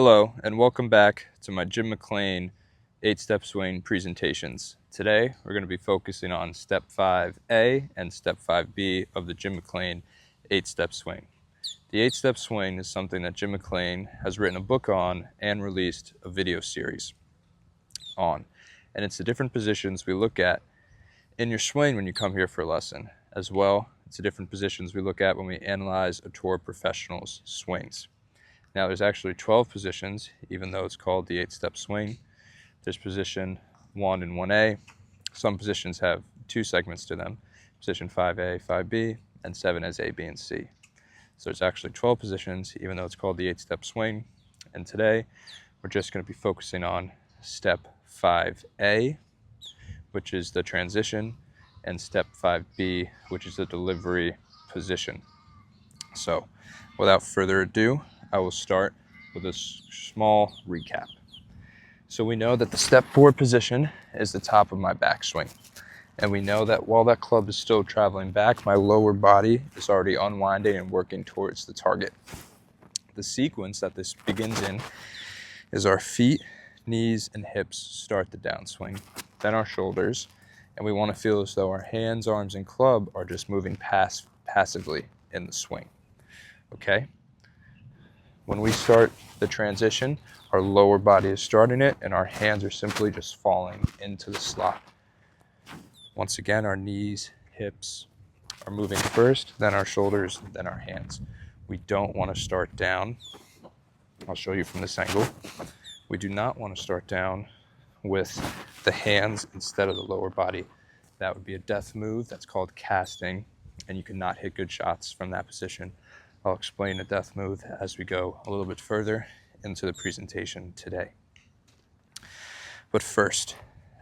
Hello and welcome back to my Jim McLean 8-step swing presentations. Today we're going to be focusing on step 5A and step 5B of the Jim McLean 8-step swing. The 8-step swing is something that Jim McLean has written a book on and released a video series on. And it's the different positions we look at in your swing when you come here for a lesson. As well, it's the different positions we look at when we analyze a tour professional's swings. Now there's actually 12 positions, even though it's called the 8-step swing. There's position 1 and 1A. Some positions have 2 segments to them. Position 5A, 5B, and 7 has A, B, and C. So there's actually 12 positions, even though it's called the 8-step swing. And today, we're just going to be focusing on step 5A, which is the transition, and step 5B, which is the delivery position. So without further ado, I will start with a small recap. So we know that the step 4 position is the top of my backswing. And we know that while that club is still traveling back, my lower body is already unwinding and working towards the target. The sequence that this begins in is our feet, knees, and hips start the downswing, then our shoulders, and we want to feel as though our hands, arms, and club are just moving passively in the swing. Okay? When we start the transition, our lower body is starting it and our hands are simply just falling into the slot. Once again, our knees, hips are moving first, then our shoulders, then our hands. We don't want to start down. I'll show you from this angle. We do not want to start down with the hands instead of the lower body. That would be a death move. That's called casting, and you cannot hit good shots from that position. I'll explain the death move as we go a little bit further into the presentation today. But first,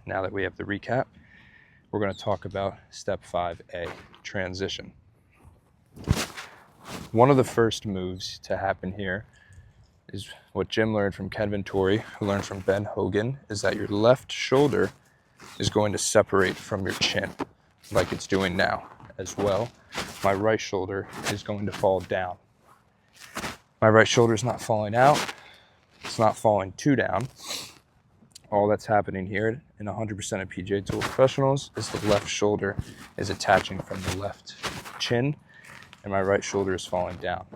now that we have the recap, we're going to talk about step 5A, transition. One of the first moves to happen here is what Jim learned from Ken Venturi, who learned from Ben Hogan, is that your left shoulder is going to separate from your chin, like it's doing now. As well, my right shoulder is going to fall down. My right shoulder is not falling out. It's not falling too down. All that's happening here in 100% of PGA Tour professionals is the left shoulder is attaching from the left chin, and my right shoulder is falling down.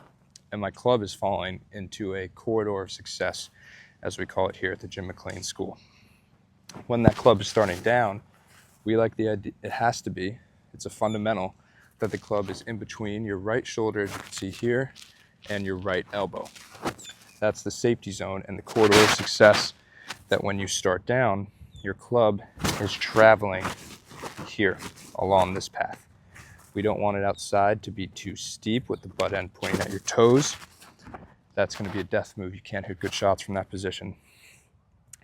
And my club is falling into a corridor of success, as we call it here at the Jim McLean School. When that club is starting down, we like the idea, it has to be, it's a fundamental that the club is in between your right shoulder, as you can see here, and your right elbow. That's the safety zone and the corridor of success, that when you start down, your club is traveling here along this path. We don't want it outside to be too steep with the butt end pointing at your toes. That's going to be a death move. You can't hit good shots from that position.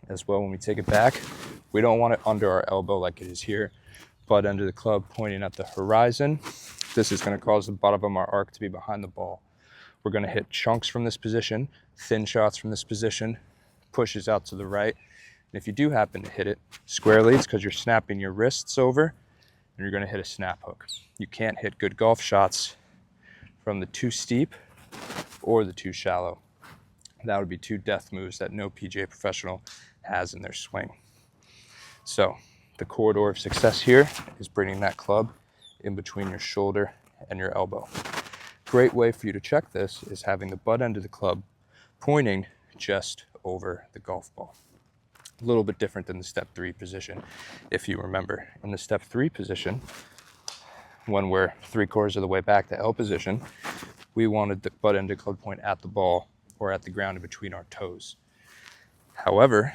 As well, when we take it back, we don't want it under our elbow like it is here. Butt end of the club pointing at the horizon. This is going to cause the bottom of our arc to be behind the ball. We're going to hit chunks from this position, thin shots from this position, pushes out to the right. And if you do happen to hit it squarely, it's because you're snapping your wrists over and you're going to hit a snap hook. You can't hit good golf shots from the too steep or the too shallow. That would be 2 death moves that no PGA professional has in their swing. So the corridor of success here is bringing that club in between your shoulder and your elbow. Great way for you to check this is having the butt end of the club pointing just over the golf ball. A little bit different than the step 3 position, if you remember. In the step 3 position, when we're 3/4 of the way back to L position, we wanted the butt end of the club point at the ball or at the ground in between our toes. However,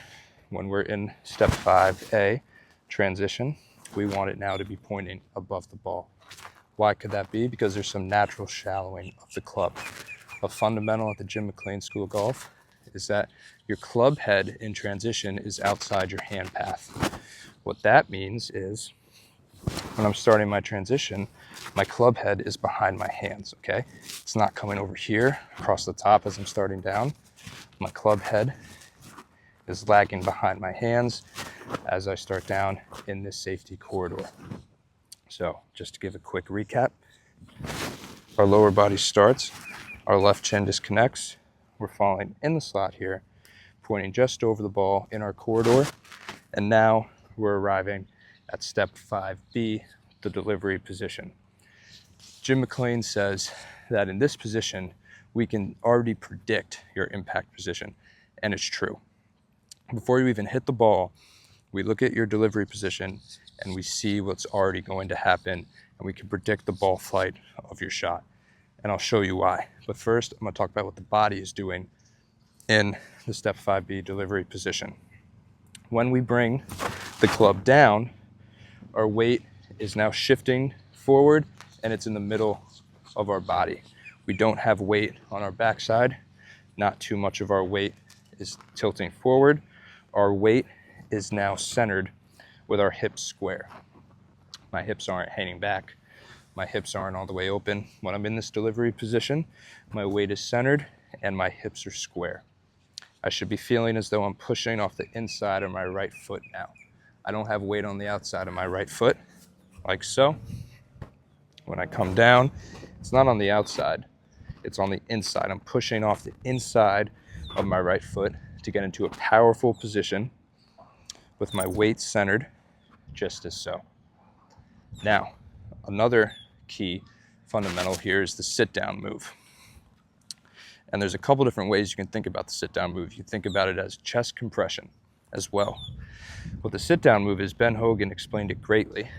when we're in step 5A, transition, we want it now to be pointing above the ball. Why could that be? Because there's some natural shallowing of the club. A fundamental at the Jim McLean School of Golf is that your club head in transition is outside your hand path. What that means is when I'm starting my transition, my club head is behind my hands, okay? It's not coming over here across the top as I'm starting down. My club head is lagging behind my hands as I start down in this safety corridor. So just to give a quick recap, our lower body starts, our left chin disconnects, we're falling in the slot here, pointing just over the ball in our corridor. And now we're arriving at step 5B, the delivery position. Jim McLean says that in this position, we can already predict your impact position, and it's true. Before you even hit the ball, we look at your delivery position and we see what's already going to happen, and we can predict the ball flight of your shot. And I'll show you why. But first, I'm going to talk about what the body is doing in the step 5B delivery position. When we bring the club down, our weight is now shifting forward and it's in the middle of our body. We don't have weight on our backside. Not too much of our weight is tilting forward. Our weight is now centered with our hips square. My hips aren't hanging back. My hips aren't all the way open. When I'm in this delivery position, my weight is centered and my hips are square. I should be feeling as though I'm pushing off the inside of my right foot now. I don't have weight on the outside of my right foot, like so. When I come down, it's not on the outside, it's on the inside. I'm pushing off the inside of my right foot to get into a powerful position with my weight centered, just as so. Now, another key fundamental here is the sit-down move. And there's a couple different ways you can think about the sit-down move. You think about it as chest compression as well. What the sit-down move is, Ben Hogan explained it greatly.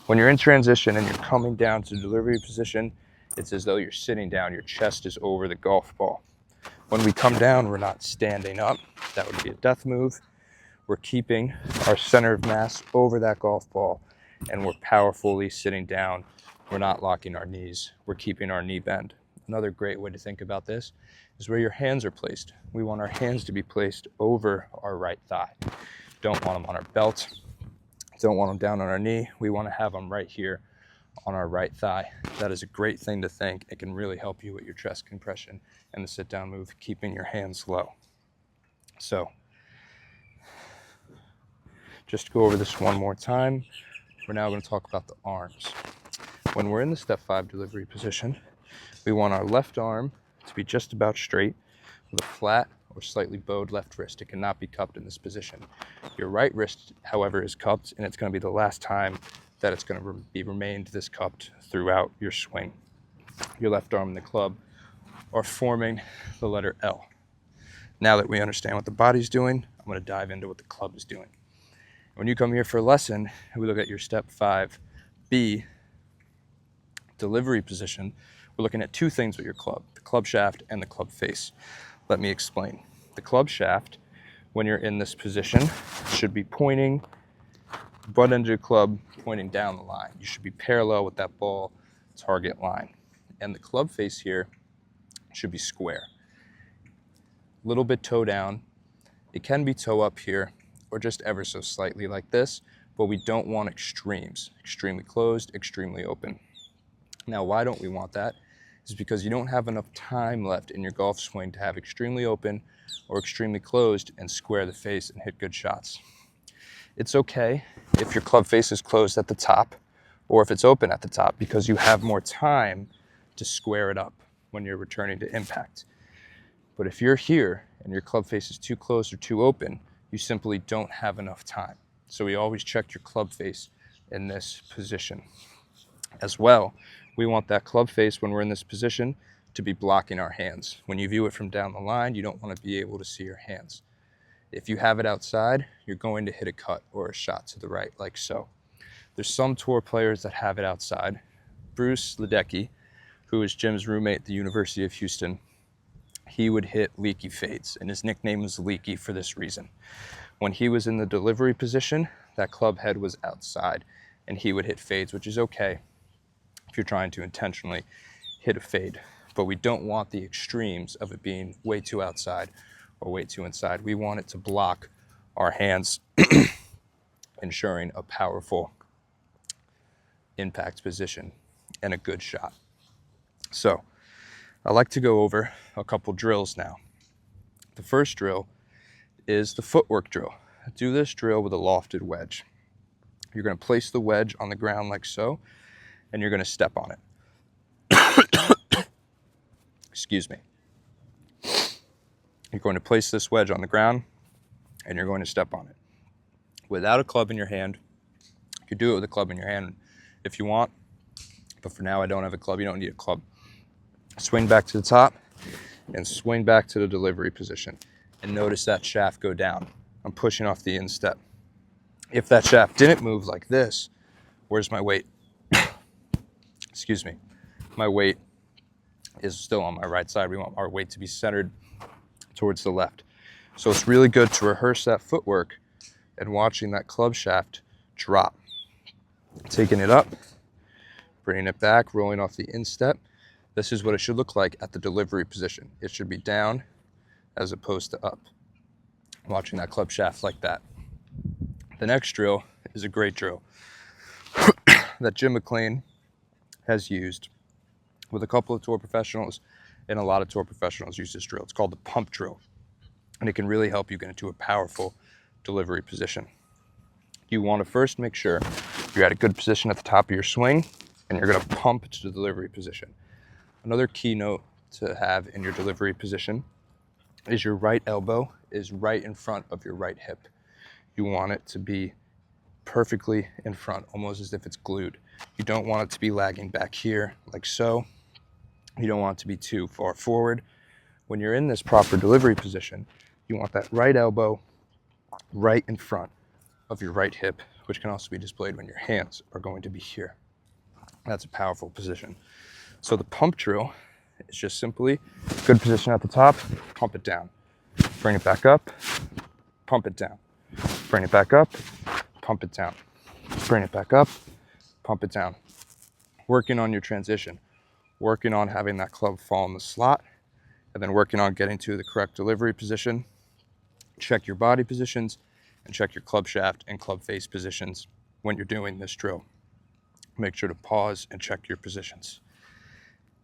When you're in transition and you're coming down to delivery position, it's as though you're sitting down, your chest is over the golf ball. When we come down, we're not standing up. That would be a death move. We're keeping our center of mass over that golf ball, and we're powerfully sitting down. We're not locking our knees. We're keeping our knee bend. Another great way to think about this is where your hands are placed. We want our hands to be placed over our right thigh. Don't want them on our belt. Don't want them down on our knee. We want to have them right here on our right thigh. That is a great thing to think. It can really help you with your chest compression and the sit down move, keeping your hands low. So, just to go over this one more time, we're now going to talk about the arms. When we're in the step 5 delivery position, we want our left arm to be just about straight with a flat or slightly bowed left wrist. It cannot be cupped in this position. Your right wrist, however, is cupped, and it's going to be the last time that it's going to be remained this cupped throughout your swing. Your left arm and the club are forming the letter L. Now that we understand what the body's doing, I'm going to dive into what the club is doing. When you come here for a lesson, we look at your step 5B delivery position. We're looking at two things with your club, the club shaft and the club face. Let me explain. The club shaft, when you're in this position, should be pointing, butt end of your club pointing down the line. You should be parallel with that ball target line. And the club face here should be square. A little bit toe down. It can be toe up here or just ever so slightly like this, but we don't want extremes. Extremely closed, extremely open. Now, why don't we want that? Is because you don't have enough time left in your golf swing to have extremely open or extremely closed and square the face and hit good shots. It's okay if your club face is closed at the top or if it's open at the top, because you have more time to square it up when you're returning to impact. But if you're here and your club face is too closed or too open, you simply don't have enough time. So we always check your club face in this position. As well, we want that club face when we're in this position to be blocking our hands. When you view it from down the line, you don't want to be able to see your hands. If you have it outside, you're going to hit a cut or a shot to the right, like so. There's some tour players that have it outside. Bruce Ledecky, who is Jim's roommate at the University of Houston, he would hit leaky fades, and his nickname was Leaky for this reason. When he was in the delivery position, that club head was outside, and he would hit fades, which is okay if you're trying to intentionally hit a fade. But we don't want the extremes of it being way too outside or way too inside. We want it to block our hands, ensuring a powerful impact position and a good shot. So I like to go over a couple drills now. The first drill is the footwork drill. Do this drill with a lofted wedge. You're going to place the wedge on the ground like so, and you're going to step on it. Excuse me. You're going to place this wedge on the ground and you're going to step on it. Without a club in your hand, you could do it with a club in your hand if you want, but for now I don't have a club. You don't need a club. Swing back to the top and swing back to the delivery position. And notice that shaft go down. I'm pushing off the instep. If that shaft didn't move like this, where's my weight? Excuse me. My weight is still on my right side. We want our weight to be centered towards the left. So it's really good to rehearse that footwork and watching that club shaft drop. Taking it up, bringing it back, rolling off the instep. This is what it should look like at the delivery position. It should be down as opposed to up. Watching that club shaft like that. The next drill is a great drill that Jim McLean has used with a couple of tour professionals, and a lot of tour professionals use this drill. It's called the pump drill, and it can really help you get into a powerful delivery position. You want to first make sure you're at a good position at the top of your swing, and you're going to pump to the delivery position. Another key note to have in your delivery position is your right elbow is right in front of your right hip. You want it to be perfectly in front, almost as if it's glued. You don't want it to be lagging back here like so. You don't want it to be too far forward. When you're in this proper delivery position, you want that right elbow right in front of your right hip, which can also be displayed when your hands are going to be here. That's a powerful position. So the pump drill is just simply good position at the top, pump it down, bring it back up, pump it down, bring it back up, pump it down, bring it back up, pump it down. Working on your transition, working on having that club fall in the slot, and then working on getting to the correct delivery position. Check your body positions and check your club shaft and club face positions when you're doing this drill. Make sure to pause and check your positions.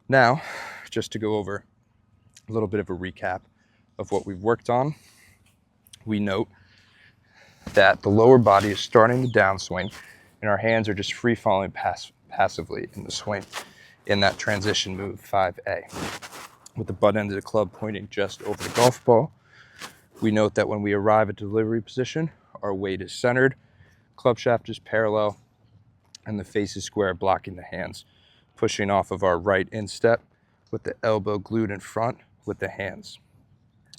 Now, just to go over a little bit of a recap of what we've worked on, we note that the lower body is starting the downswing and our hands are just free falling passively in the swing in that transition move 5A. With the butt end of the club pointing just over the golf ball, we note that when we arrive at delivery position, our weight is centered, club shaft is parallel, and the face is square, blocking the hands, pushing off of our right instep with the elbow glued in front with the hands.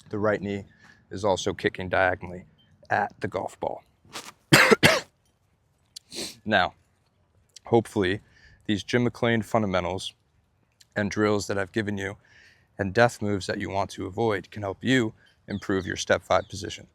The right knee is also kicking diagonally at the golf ball. Now, hopefully, these Jim McLean fundamentals and drills that I've given you and death moves that you want to avoid can help you improve your step 5 position.